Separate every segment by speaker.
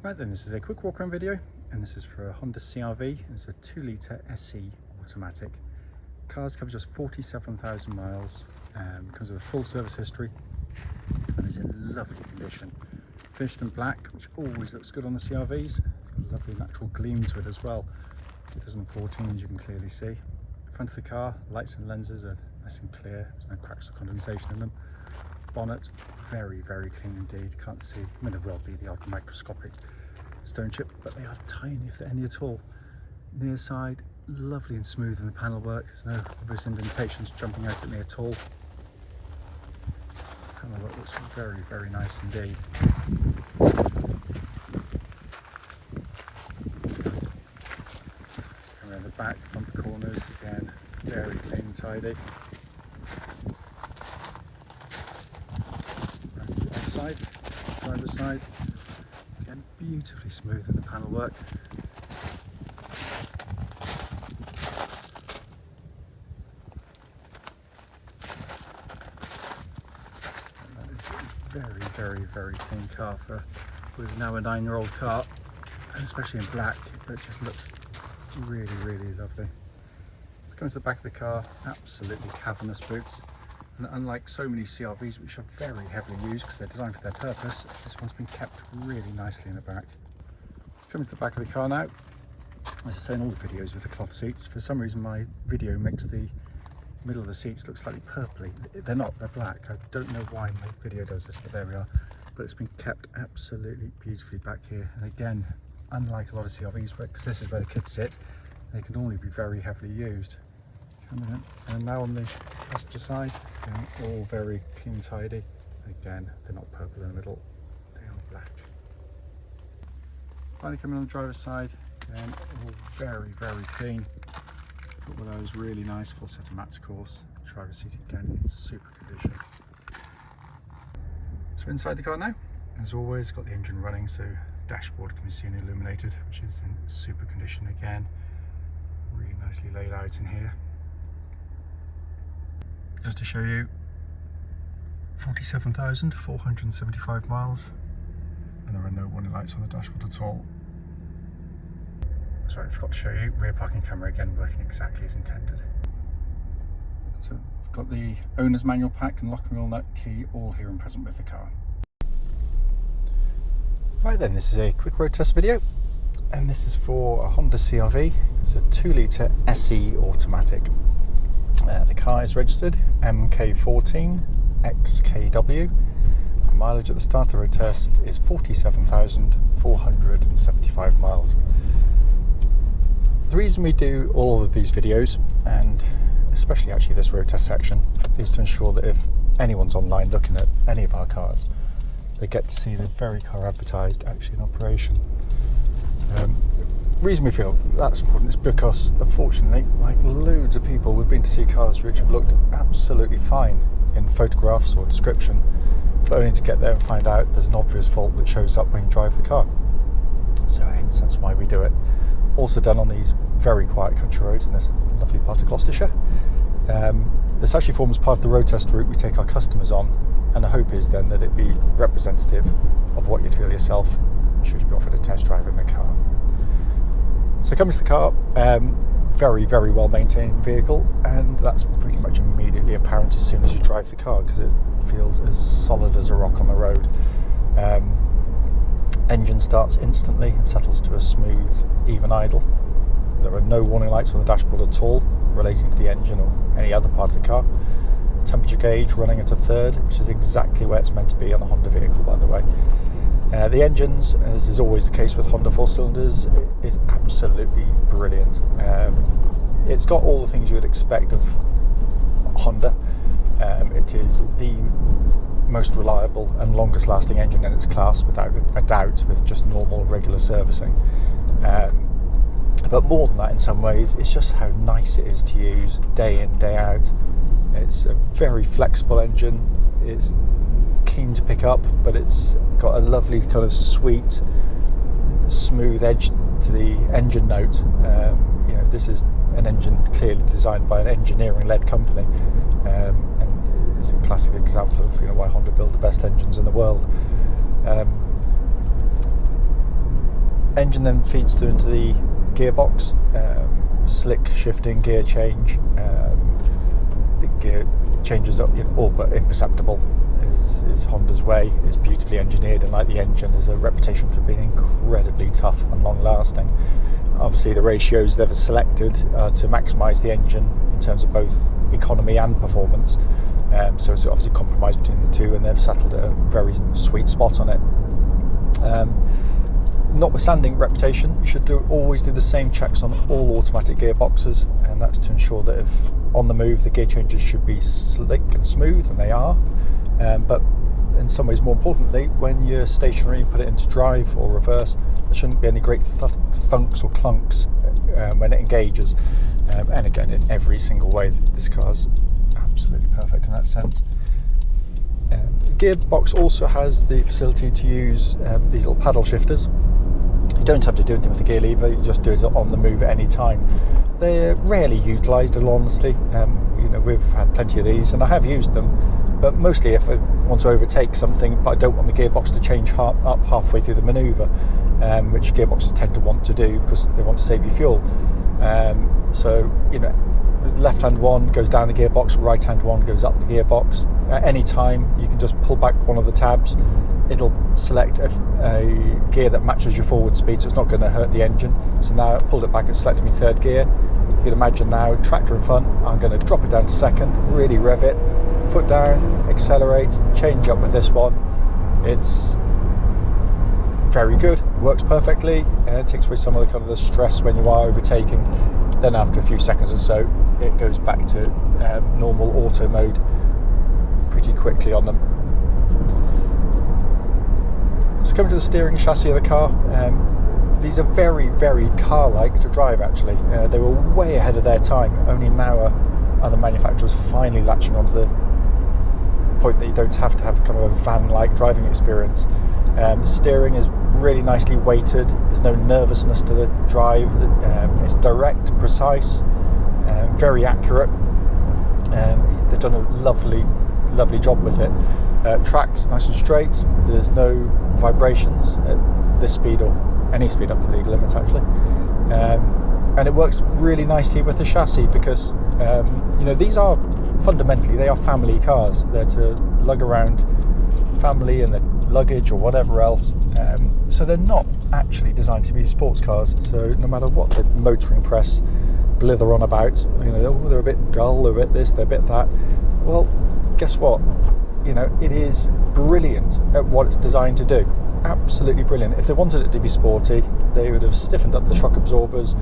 Speaker 1: Right then, this is a quick walk around video, and this is for a Honda CR-V. It's a 2-litre SE automatic. Car's covered just 47,000 miles, comes with a full service history, and is in lovely condition. Finished in black, which always looks good on the CR-Vs. It's got a lovely natural gleam to it as well. 2014, as you can clearly see. Front of the car, lights and lenses are nice and clear. There's no cracks or condensation in them. Bonnet, very clean indeed. Can't see, I mean, there will be the odd microscopic stone chip, but they are tiny if they're any at all. Near side, lovely and smooth in the panel work. There's no obvious indentations jumping out at me at all. Panel work looks very nice indeed. Coming around the back, bumper corners, again, very clean and tidy. Side, driver's side, again beautifully smooth in the panel work. And that is a very clean car for what is now a 9-year-old car, and especially in black, it just looks really lovely. Let's go into the back of the car. Absolutely cavernous boots. And unlike so many CR-Vs, which are very heavily used because they're designed for their purpose, this one's been kept really nicely in the back. Let's come into the back of the car now. As I say in all the videos with the cloth seats, for some reason my video makes the middle of the seats look slightly purpley. They're not, they're black. I don't know why my video does this, but there we are. But it's been kept absolutely beautifully back here. And again, unlike a lot of CR-Vs, because this is where the kids sit, they can only be very heavily used. And now on the passenger side, all very clean, tidy. Again, they're not purple in the middle, they are black. Finally coming on the driver's side, again, all very clean. Got one of those really nice full set of mats, of course. Driver's seat again in super condition. So inside the car now, as always, got the engine running, so the dashboard can be seen illuminated, which is in super condition again. Really nicely laid out in here. Just to show you, 47,475 miles, and there are no warning lights on the dashboard at all. Sorry, I forgot to show you, rear parking camera again working exactly as intended. So it's got the owner's manual pack and lock and roll nut key all here and present with the car. Right then, this is a quick road test video, and this is for a Honda CR-V. It's a 2-litre SE automatic. The car is registered MK14XKW. The mileage at the start of the road test is 47,475 miles. The reason we do all of these videos, and especially actually this road test section, is to ensure that if anyone's online looking at any of our cars, they get to see the very car advertised actually in operation. The reason we feel that's important is because, unfortunately, like loads of people, we've been to see cars which have looked absolutely fine in photographs or description, but only to get there and find out there's an obvious fault that shows up when you drive the car. So hence, that's why we do it. Also done on these very quiet country roads in this lovely part of Gloucestershire. This actually forms part of the road test route we take our customers on, and the hope is then that it be representative of what you'd feel yourself should you be offered a test drive in the car. So coming to the car, very well maintained vehicle, and that's pretty much immediately apparent as soon as you drive the car because it feels as solid as a rock on the road. Engine starts instantly and settles to a smooth, even idle. There are no warning lights on the dashboard at all relating to the engine or any other part of the car. Temperature gauge running at a third, which is exactly where it's meant to be on a Honda vehicle, by the way. The engines, as is always the case with Honda 4-cylinders, is absolutely brilliant. It's got all the things you would expect of Honda. It is the most reliable and longest lasting engine in its class, without a doubt, with just normal regular servicing. But more than that, in some ways, it's just how nice it is to use day in, day out. It's a very flexible engine. It's keen to pick up, but it's got a lovely kind of sweet, smooth edge to the engine note. This is an engine clearly designed by an engineering-led company, and it's a classic example of why Honda build the best engines in the world. engine then feeds through into the gearbox, slick shifting, gear change, the gear changes up, all but imperceptible is Honda's way. Is beautifully engineered, and like the engine, has a reputation for being incredibly tough and long lasting. Obviously the ratios they've selected are to maximise the engine in terms of both economy and performance, so it's obviously a compromise between the two, and they've settled at a very sweet spot on it. Notwithstanding reputation, you should always do the same checks on all automatic gearboxes, and that's to ensure that if on the move the gear changes should be slick and smooth, and they are, but in some ways more importantly, when you're stationary and put it into drive or reverse, there shouldn't be any great thunks or clunks when it engages, and again in every single way this car's absolutely perfect in that sense. The gearbox also has the facility to use these little paddle shifters. You don't have to do anything with the gear lever, you just do it on the move at any time. They're rarely utilised, in all honesty. We've had plenty of these and I have used them, but mostly if I want to overtake something but I don't want the gearbox to change up halfway through the manoeuvre, which gearboxes tend to want to do because they want to save you fuel. The left hand one goes down the gearbox, right hand one goes up the gearbox. At any time you can just pull back one of the tabs, it'll select a gear that matches your forward speed, so it's not going to hurt the engine. So now I pulled it back and selected my third gear. You can imagine now, tractor in front, I'm going to drop it down to second, really rev it, foot down, accelerate, change up with this one. It's very good, works perfectly, and it takes away some of the stress when you are overtaking. Then after a few seconds or so, it goes back to normal auto mode pretty quickly on them. So coming to the steering chassis of the car, these are very, very car-like to drive actually. They were way ahead of their time. Only now are other manufacturers finally latching onto the point that you don't have to have kind of a van-like driving experience. Steering is really nicely weighted, there's no nervousness to the drive, it's direct and precise, very accurate. They've done a lovely job with it. Tracks nice and straight, there's no vibrations at this speed or any speed up to the legal limit actually, and it works really nicely with the chassis because these are fundamentally, they are family cars. They're to lug around family and their luggage or whatever else, so they're not actually designed to be sports cars. So no matter what the motoring press blither on about, they're a bit dull, they're a bit this, they're a bit that, well guess what, it is brilliant at what it's designed to do. Absolutely brilliant. If they wanted it to be sporty, they would have stiffened up the shock absorbers,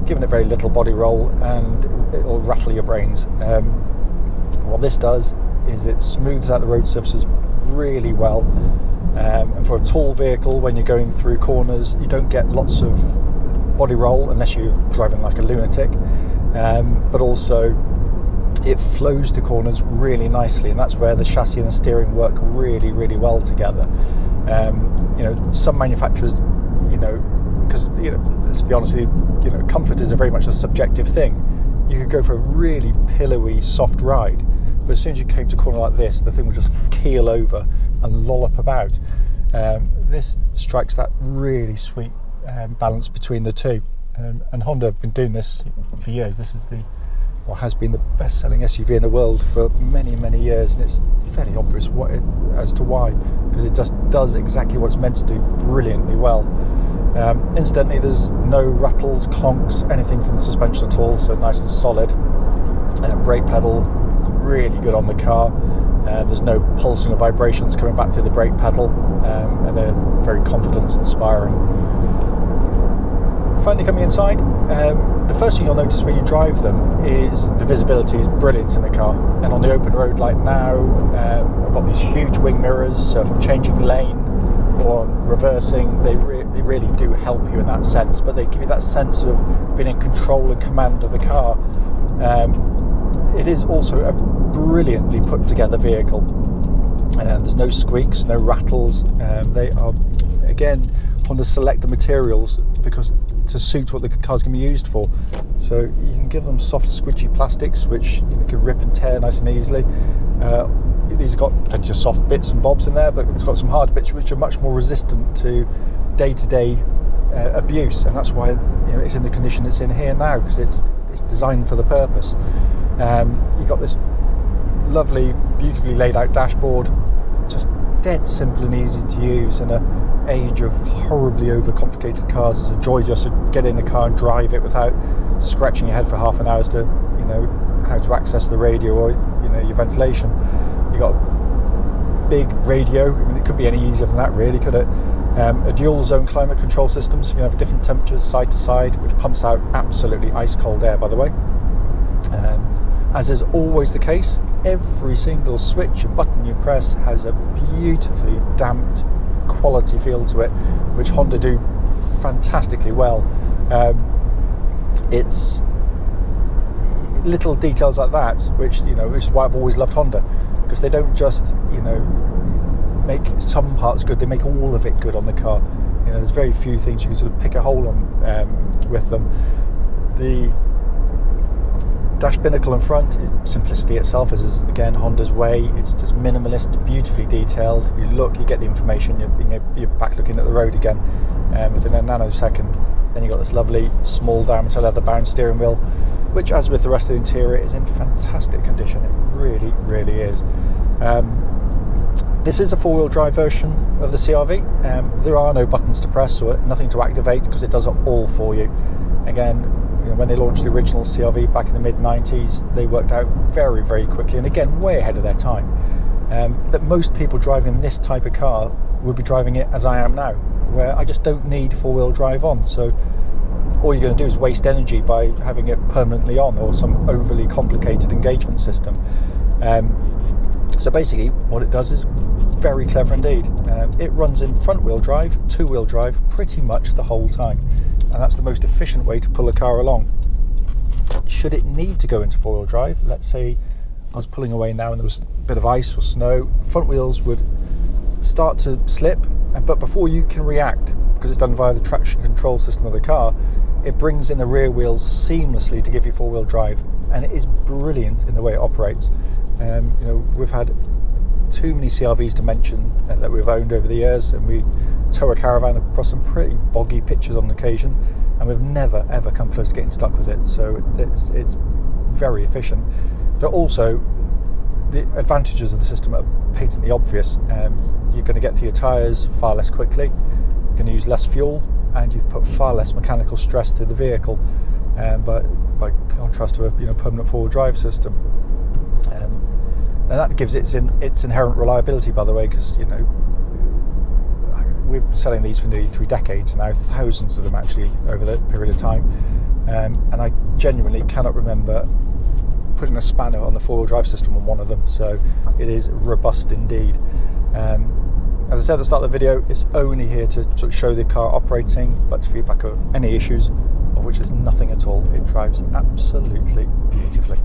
Speaker 1: given it very little body roll, and it'll rattle your brains. What this does is it smooths out the road surfaces really well, and for a tall vehicle, when you're going through corners, you don't get lots of body roll unless you're driving like a lunatic, but also it flows the corners really nicely, and that's where the chassis and the steering work really, really well together. Some manufacturers, because let's be honest with you, comfort is very much a subjective thing. You could go for a really pillowy, soft ride, but as soon as you came to a corner like this, the thing would just keel over and lollop about. This strikes that really sweet balance between the two, and Honda have been doing this for years. This is has been the best-selling SUV in the world for many, many years, and it's fairly obvious as to why, because it just does exactly what it's meant to do brilliantly well. Incidentally, there's no rattles, clonks, anything from the suspension at all, so nice and solid. Brake pedal, really good on the car. There's no pulsing or vibrations coming back through the brake pedal, and they're very confidence-inspiring. Finally coming inside, the first thing you'll notice when you drive them is the visibility is brilliant in the car, and on the open road like now, I've got these huge wing mirrors, so if I'm changing lane or reversing, they really do help you in that sense, but they give you that sense of being in control and command of the car. It is also a brilliantly put together vehicle, there's no squeaks, no rattles. They are, again, Honda select the materials because to suit what the car's going to be used for. So you can give them soft, squidgy plastics, which can rip and tear nice and easily. These have got plenty of soft bits and bobs in there, but it's got some hard bits which are much more resistant to day-to-day abuse, and that's why it's in the condition it's in here now, because it's designed for the purpose. You've got this lovely, beautifully laid out dashboard, just dead simple and easy to use. In an age of horribly overcomplicated cars, it's a joy just to get in the car and drive it without scratching your head for half an hour as to how to access the radio or your ventilation. You've got a big radio. I mean, it couldn't be any easier than that, really, could it? A dual zone climate control system, so you can have different temperatures side to side, which pumps out absolutely ice cold air, by the way. As is always the case, every single switch and button you press has a beautifully damped quality feel to it, which Honda do fantastically well. It's little details like that which is why I've always loved Honda, because they don't just make some parts good, they make all of it good on the car. There's very few things you can sort of pick a hole on with them. The dash binnacle in front is simplicity itself, as is again Honda's way. It's just minimalist, beautifully detailed. You get the information, you're back looking at the road again within a nanosecond. Then you've got this lovely small diameter leather bound steering wheel, which, as with the rest of the interior, is in fantastic condition. It really, really is. This is a four-wheel drive version of the CR-V. There are no buttons to press or nothing to activate, because it does it all for you. Again, when they launched the original CR-V back in the mid-90s, they worked out very, very quickly, and again, way ahead of their time, that most people driving this type of car would be driving it as I am now, where I just don't need four-wheel drive on. So all you're going to do is waste energy by having it permanently on, or some overly complicated engagement system. So basically what it does is very clever indeed. It runs in front-wheel drive, two-wheel drive pretty much the whole time, and that's the most efficient way to pull a car along. Should it need to go into four-wheel drive, let's say I was pulling away now and there was a bit of ice or snow, front wheels would start to slip, but before you can react, because it's done via the traction control system of the car, it brings in the rear wheels seamlessly to give you four-wheel drive, and it is brilliant in the way it operates. We've had too many CR-Vs to mention that we've owned over the years, and we tow a caravan across some pretty boggy pitches on occasion, and we've never ever come close to getting stuck with it. So it's very efficient. But also the advantages of the system are patently obvious. You're going to get to your tyres far less quickly, you're going to use less fuel, and you've put far less mechanical stress to the vehicle, but by contrast to a permanent four-wheel drive system. And that gives it its inherent reliability, by the way, because we've been selling these for nearly 3 decades now, thousands of them actually over that period of time, and I genuinely cannot remember putting a spanner on the four-wheel drive system on one of them. So it is robust indeed. As I said at the start of the video, it's only here to sort of show the car operating, but to feedback on any issues, of which there's nothing at all. It drives absolutely beautifully.